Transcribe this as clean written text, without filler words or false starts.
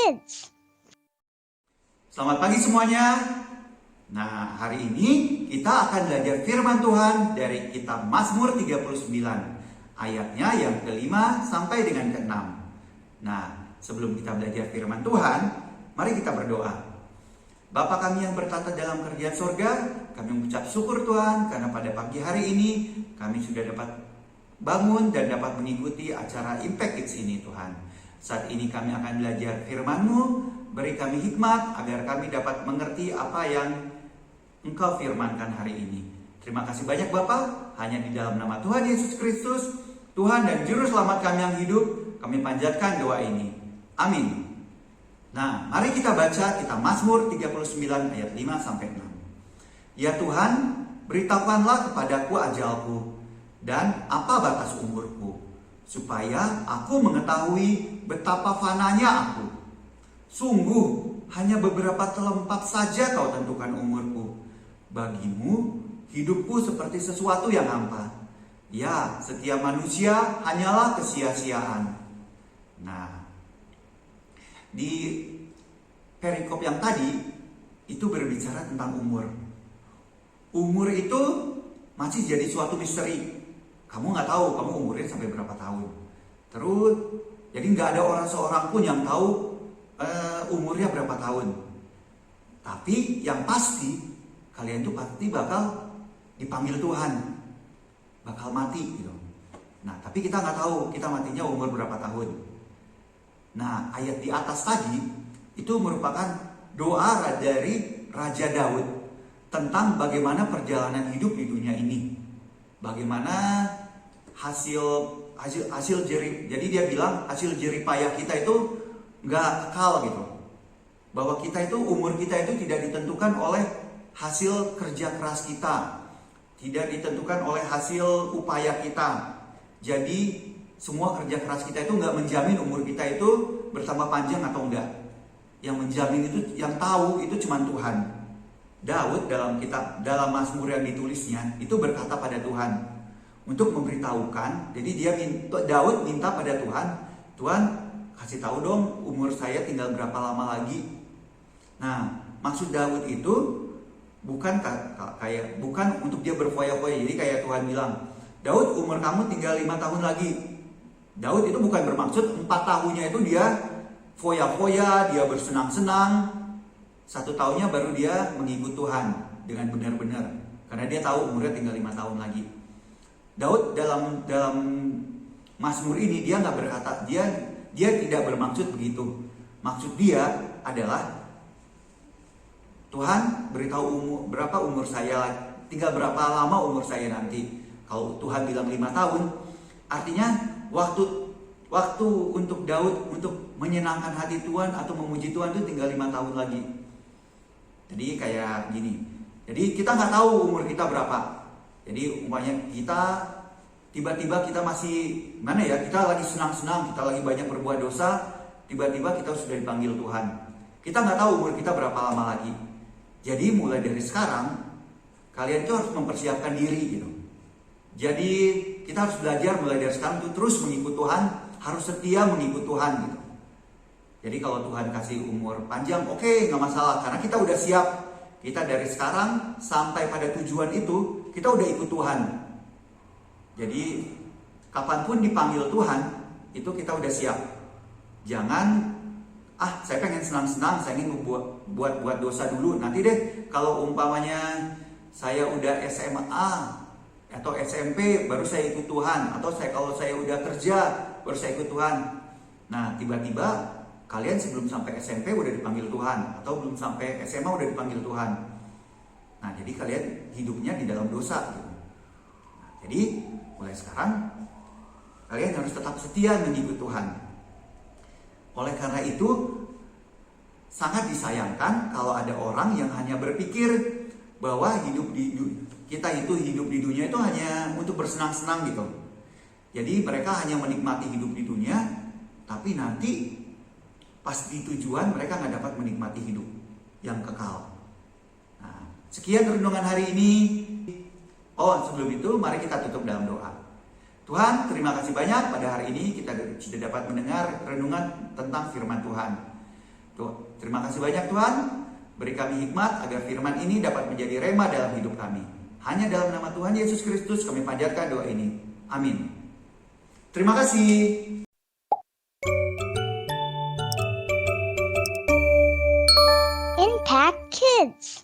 Kids. Selamat pagi semuanya. Nah, hari ini kita akan belajar firman Tuhan dari kitab Mazmur 39. Ayatnya yang kelima sampai dengan keenam. Nah, sebelum kita belajar firman Tuhan, mari kita berdoa. Bapa kami yang bertata dalam kerajaan surga, kami mengucap syukur Tuhan karena pada pagi hari ini kami sudah dapat bangun dan dapat mengikuti acara Impact Kids ini Tuhan. Saat ini kami akan belajar firman-Mu, beri kami hikmat agar kami dapat mengerti apa yang Engkau firmankan hari ini. Terima kasih banyak Bapa, hanya di dalam nama Tuhan Yesus Kristus, Tuhan dan Juru Selamat kami yang hidup, kami panjatkan doa ini. Amin. Nah, mari kita baca kitab Mazmur 39 ayat 5 sampai 6. Ya Tuhan, beritahukanlah kepadaku ajalku dan apa batas umurku, supaya aku mengetahui betapa fananya aku. Sungguh, hanya beberapa telempap saja kau tentukan umurku. Bagimu, hidupku seperti sesuatu yang hampa. Ya, setiap manusia hanyalah kesia-siaan. Nah, di perikop yang tadi, itu berbicara tentang umur. Umur itu masih jadi suatu misteri. Kamu nggak tahu kamu umurnya sampai berapa tahun. Terus, jadi nggak ada orang seorang pun yang tahu umurnya berapa tahun. Tapi yang pasti, kalian tuh pasti bakal dipanggil Tuhan. Bakal mati gitu. Nah, tapi kita nggak tahu kita matinya umur berapa tahun. Nah, ayat di atas tadi, itu merupakan doa dari Raja Daud tentang bagaimana perjalanan hidup di dunia ini. Bagaimana hasil jerih. Jadi dia bilang hasil jerih payah kita itu nggak kekal gitu. Bahwa kita itu, umur kita itu tidak ditentukan oleh hasil kerja keras kita. Tidak ditentukan oleh hasil upaya kita. Jadi semua kerja keras kita itu nggak menjamin umur kita itu bertambah panjang atau enggak. Yang menjamin itu, yang tahu itu cuma Tuhan. Daud dalam Mazmur yang ditulisnya itu berkata pada Tuhan untuk memberitahukan. Jadi Daud minta pada Tuhan, Tuhan kasih tahu dong umur saya tinggal berapa lama lagi. Nah, maksud Daud itu bukan untuk dia berfoya-foya. Jadi kayak Tuhan bilang, Daud umur kamu tinggal 5 tahun lagi. Daud itu bukan bermaksud 4 tahunnya itu dia foya-foya, dia bersenang-senang. 1 tahunnya baru dia mengikut Tuhan dengan benar-benar. Karena dia tahu umurnya tinggal 5 tahun lagi. Daud dalam Mazmur ini dia nggak berkata, dia tidak bermaksud begitu. Maksud dia adalah, Tuhan beritahu berapa umur saya, tinggal berapa lama umur saya nanti. Kalau Tuhan bilang 5 tahun, artinya waktu untuk Daud untuk menyenangkan hati Tuhan atau memuji Tuhan itu tinggal 5 tahun lagi. Jadi kayak gini. Jadi kita nggak tahu umur kita berapa. Jadi umpamanya kita tiba-tiba kita masih kita lagi senang-senang, kita lagi banyak berbuat dosa, tiba-tiba kita sudah dipanggil Tuhan. Kita nggak tahu umur kita berapa lama lagi. Jadi mulai dari sekarang kalian tuh harus mempersiapkan diri gitu. Jadi kita harus belajar mulai dari sekarang tuh terus mengikut Tuhan, harus setia mengikut Tuhan gitu. Jadi kalau Tuhan kasih umur panjang, oke, nggak masalah karena kita udah siap. Kita dari sekarang sampai pada tujuan itu kita udah ikut Tuhan. Jadi kapanpun dipanggil Tuhan itu kita udah siap. Jangan saya pengen senang-senang, saya ingin buat dosa dulu. Nanti deh kalau umpamanya saya udah SMA atau SMP baru saya ikut Tuhan, atau kalau saya udah kerja baru saya ikut Tuhan. Nah, tiba-tiba kalian sebelum sampai SMP udah dipanggil Tuhan, atau belum sampai SMA udah dipanggil Tuhan. Nah, jadi kalian hidupnya di dalam dosa gitu. Nah, jadi mulai sekarang kalian harus tetap setia mengikut Tuhan. Oleh karena itu sangat disayangkan kalau ada orang yang hanya berpikir bahwa kita itu hidup di dunia itu hanya untuk bersenang-senang gitu. Jadi mereka hanya menikmati hidup di dunia, tapi nanti pas di tujuan mereka nggak dapat menikmati hidup yang kekal. Nah, sekian renungan hari ini. Sebelum itu mari kita tutup dalam doa. Tuhan, terima kasih banyak pada hari ini kita sudah dapat mendengar renungan tentang firman Tuhan. Terima kasih banyak Tuhan. Beri kami hikmat agar firman ini dapat menjadi rema dalam hidup kami. Hanya dalam nama Tuhan Yesus Kristus kami panjatkan doa ini. Amin. Terima kasih. Impact Kids.